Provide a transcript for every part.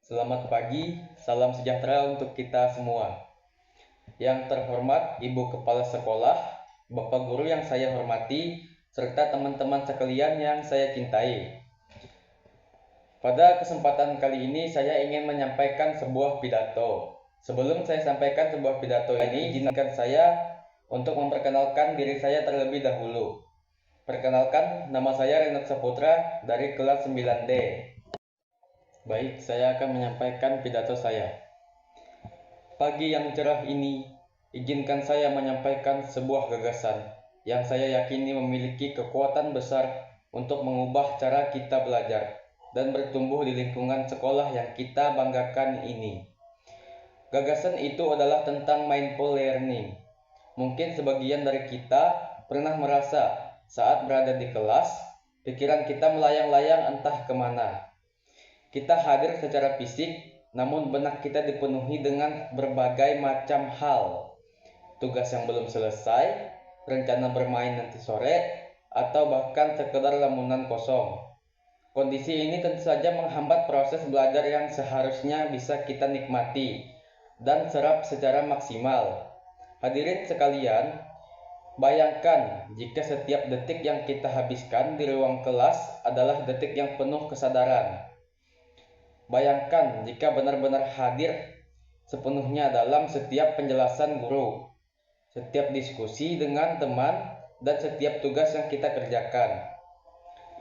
Selamat pagi, salam sejahtera untuk kita semua. Yang terhormat Ibu Kepala Sekolah, Bapak Guru yang saya hormati, serta teman-teman sekalian yang saya cintai. Pada kesempatan kali ini saya ingin menyampaikan sebuah pidato. Sebelum saya sampaikan sebuah pidato ini, izinkan saya untuk memperkenalkan diri saya terlebih dahulu. Perkenalkan, nama saya Renat Saputra dari kelas 9D. Baik, saya akan menyampaikan pidato saya. Pagi yang cerah ini, izinkan saya menyampaikan sebuah gagasan yang saya yakini memiliki kekuatan besar untuk mengubah cara kita belajar dan bertumbuh di lingkungan sekolah yang kita banggakan ini. Gagasan itu adalah tentang mindful learning. Mungkin sebagian dari kita pernah merasa saat berada di kelas, pikiran kita melayang-layang entah kemana. Kita hadir secara fisik, namun benak kita dipenuhi dengan berbagai macam hal. Tugas yang belum selesai, rencana bermain nanti sore, atau bahkan sekedar lamunan kosong. Kondisi ini tentu saja menghambat proses belajar yang seharusnya bisa kita nikmati dan serap secara maksimal. Hadirin sekalian, bayangkan jika setiap detik yang kita habiskan di ruang kelas adalah detik yang penuh kesadaran. Bayangkan jika benar-benar hadir sepenuhnya dalam setiap penjelasan guru, setiap diskusi dengan teman, dan setiap tugas yang kita kerjakan.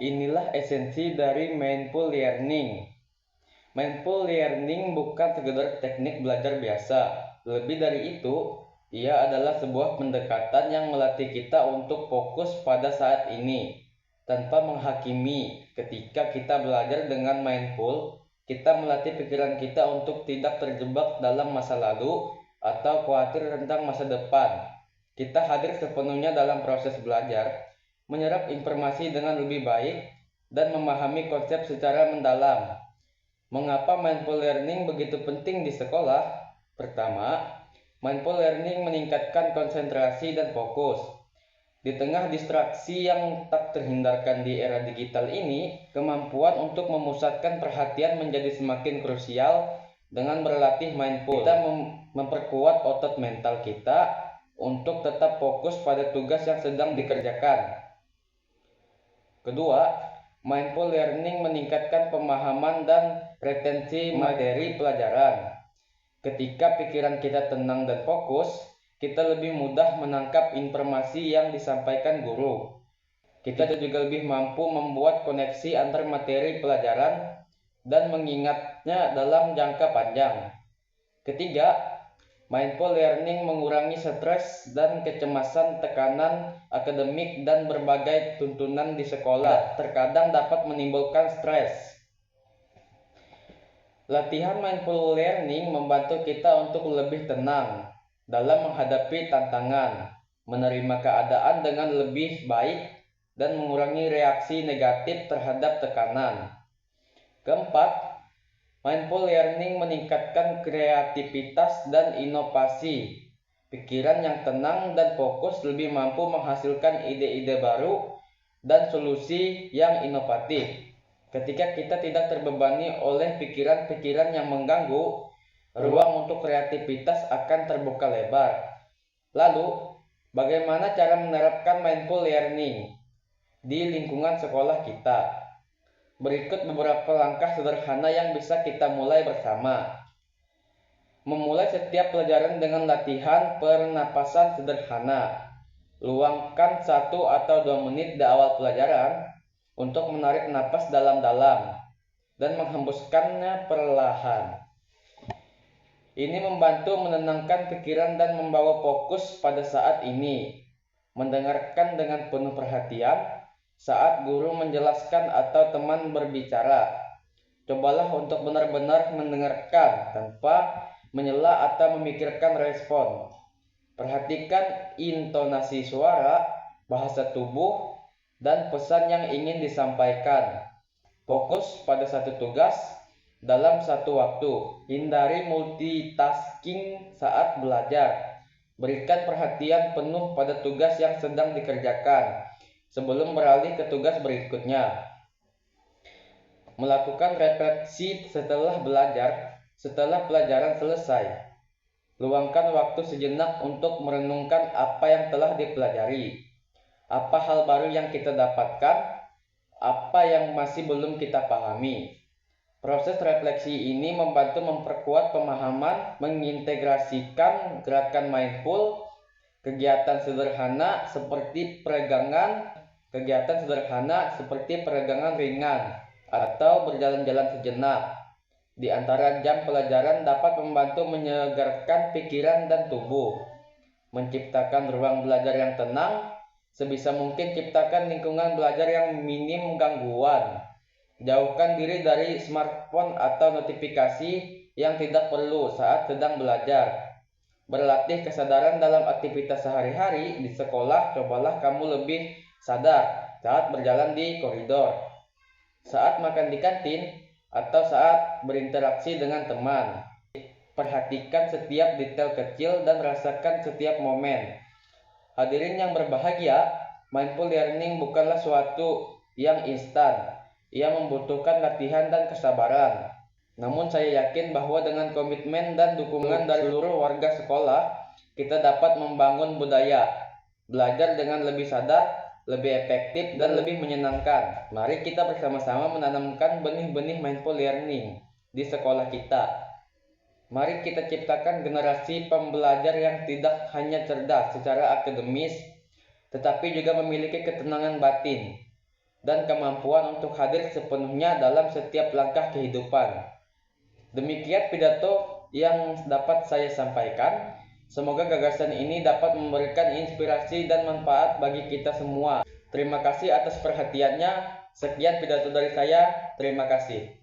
Inilah esensi dari mindful learning. Mindful learning bukan sekedar teknik belajar biasa. Lebih dari itu, ia adalah sebuah pendekatan yang melatih kita untuk fokus pada saat ini, tanpa menghakimi. Ketika kita belajar dengan mindful, kita melatih pikiran kita untuk tidak terjebak dalam masa lalu atau khawatir tentang masa depan. Kita hadir sepenuhnya dalam proses belajar, menyerap informasi dengan lebih baik, dan memahami konsep secara mendalam. Mengapa mindful learning begitu penting di sekolah? Pertama, mindful learning meningkatkan konsentrasi dan fokus. Di tengah distraksi yang tak terhindarkan di era digital ini, kemampuan untuk memusatkan perhatian menjadi semakin krusial dengan berlatih mindful. Kita memperkuat otot mental kita untuk tetap fokus pada tugas yang sedang dikerjakan. Kedua, mindful learning meningkatkan pemahaman dan retensi materi pelajaran. Ketika pikiran kita tenang dan fokus, kita lebih mudah menangkap informasi yang disampaikan guru. Kita juga lebih mampu membuat koneksi antar materi pelajaran dan mengingatnya dalam jangka panjang. Ketiga, mindful learning mengurangi stres dan kecemasan. Tekanan akademik dan berbagai tuntunan di sekolah terkadang dapat menimbulkan stres. Latihan mindful learning membantu kita untuk lebih tenang dalam menghadapi tantangan, menerima keadaan dengan lebih baik, dan mengurangi reaksi negatif terhadap tekanan. Keempat, mindful learning meningkatkan kreativitas dan inovasi. Pikiran yang tenang dan fokus lebih mampu menghasilkan ide-ide baru dan solusi yang inovatif. Ketika kita tidak terbebani oleh pikiran-pikiran yang mengganggu, ruang untuk kreativitas akan terbuka lebar. Lalu, bagaimana cara menerapkan mindful learning di lingkungan sekolah kita? Berikut beberapa langkah sederhana yang bisa kita mulai bersama. Memulai setiap pelajaran dengan latihan pernapasan sederhana. Luangkan 1 atau 2 menit di awal pelajaran untuk menarik napas dalam-dalam dan menghembuskannya perlahan. Ini membantu menenangkan pikiran dan membawa fokus pada saat ini. Mendengarkan dengan penuh perhatian saat guru menjelaskan atau teman berbicara. Cobalah untuk benar-benar mendengarkan tanpa menyela atau memikirkan respon. Perhatikan intonasi suara, bahasa tubuh, dan pesan yang ingin disampaikan. Fokus pada satu tugas dalam satu waktu. Hindari multitasking saat belajar. Berikan perhatian penuh pada tugas yang sedang dikerjakan sebelum beralih ke tugas berikutnya. Melakukan refleksi setelah belajar, setelah pelajaran selesai. Luangkan waktu sejenak untuk merenungkan apa yang telah dipelajari, apa hal baru yang kita dapatkan, apa yang masih belum kita pahami. Proses refleksi ini membantu memperkuat pemahaman, mengintegrasikan gerakan mindful, kegiatan sederhana seperti peregangan ringan, atau berjalan-jalan sejenak di antara jam pelajaran dapat membantu menyegarkan pikiran dan tubuh, menciptakan ruang belajar yang tenang. Sebisa mungkin ciptakan lingkungan belajar yang minim gangguan. Jauhkan diri dari smartphone atau notifikasi yang tidak perlu saat sedang belajar. Berlatih kesadaran dalam aktivitas sehari-hari di sekolah. Cobalah kamu lebih sadar saat berjalan di koridor, saat makan di kantin, atau saat berinteraksi dengan teman. Perhatikan setiap detail kecil dan rasakan setiap momen. Hadirin yang berbahagia, mindful learning bukanlah suatu yang instan. Ia membutuhkan latihan dan kesabaran. Namun saya yakin bahwa dengan komitmen dan dukungan dari seluruh warga sekolah, kita dapat membangun budaya belajar dengan lebih sadar, lebih efektif, dan lebih menyenangkan. Mari kita bersama-sama menanamkan benih-benih mindful learning di sekolah kita. Mari kita ciptakan generasi pembelajar yang tidak hanya cerdas secara akademis, tetapi juga memiliki ketenangan batin dan kemampuan untuk hadir sepenuhnya dalam setiap langkah kehidupan. Demikian pidato yang dapat saya sampaikan. Semoga gagasan ini dapat memberikan inspirasi dan manfaat bagi kita semua. Terima kasih atas perhatiannya. Sekian pidato dari saya. Terima kasih.